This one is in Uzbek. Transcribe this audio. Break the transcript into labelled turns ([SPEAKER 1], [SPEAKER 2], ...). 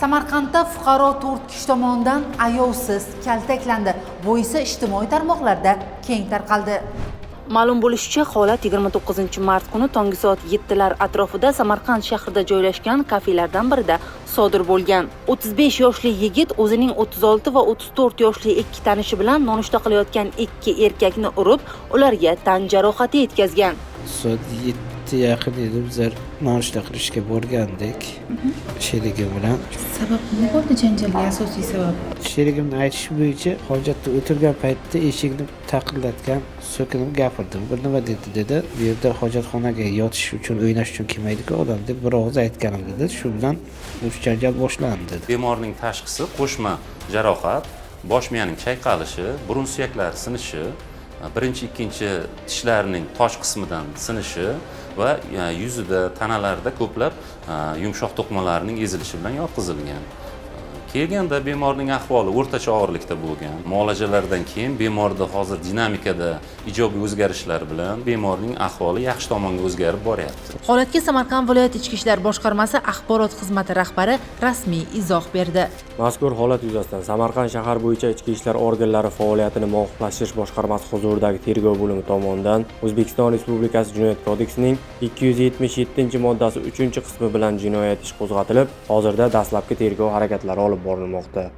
[SPEAKER 1] Samarqandda fuqaro 4 kishi tomonidan ayovsiz kaltaklandi. Bu esa ijtimoiy tarmoqlarda keng tarqaldi. Ma'lum bo'lishicha, holat 29-mart kuni tongi soat 7lar atrofida Samarqand shahrida joylashgan kafelardan birida sodir bo'lgan. 35 yoshli yigit o'zining 36 va 34 yoshli ikki tanishi bilan nonushta qilayotgan ikki erkakni urib, ularga tan jarohati yetkazgan.
[SPEAKER 2] Soat 7 yaqin edi, bizlar nonushta qilishga borgandik. Sherigim bilan.
[SPEAKER 3] Sabab nima bo'ldi janjalga, asosiy sabab?
[SPEAKER 2] Sherigimning aytishi bo'yicha, hojatda o'tirgan paytda eshikni taqillatgan, so'kinib gapirdim. Bir nima dedi. Bu yerda hojatxonaga yotish uchun, o'ynash uchun kelmaydi-ku odam deb bir og'iz aytganim dedi. Shu bilan janjal boshlandi dedi.
[SPEAKER 4] Bemorning tashxisi qo'shma jarohat, bosh miyaning chayqalishi, burun suyaklari sinishi, birinchi, ikkinchi tishlarining tosh qismidan sinishi va yuzida, tanalarida ko'plab yumshoq to'qimalarning ezilishi bilan yotqizilgan. Kelganda bemorning ahvoli o'rtacha og'irlikda bo'lgan. Muolajalardan keyin bemorda hozir dinamikada ijobiy o'zgarishlar bilan bemorning ahvoli yaxshi tomonga o'zgarib boryapti.
[SPEAKER 1] Holatga Samarqand viloyat ichki ishlar boshqarmasi axborot xizmati rahbari rasmiy izoh berdi.
[SPEAKER 5] Mazkur holat yuzasidan Samarqand shahar bo'yicha ichki ishlar organlari faoliyatini muvofiqlashtirish boshqarmasi huzuridagi tergov bo'limi tomonidan O'zbekiston Respublikasi Jinoyat kodeksining 277-moddasi 3-qismi bilan jinoyat ishi qo'zg'atilib, hozirda dastlabki tergov harakatlari olib borilmoqda.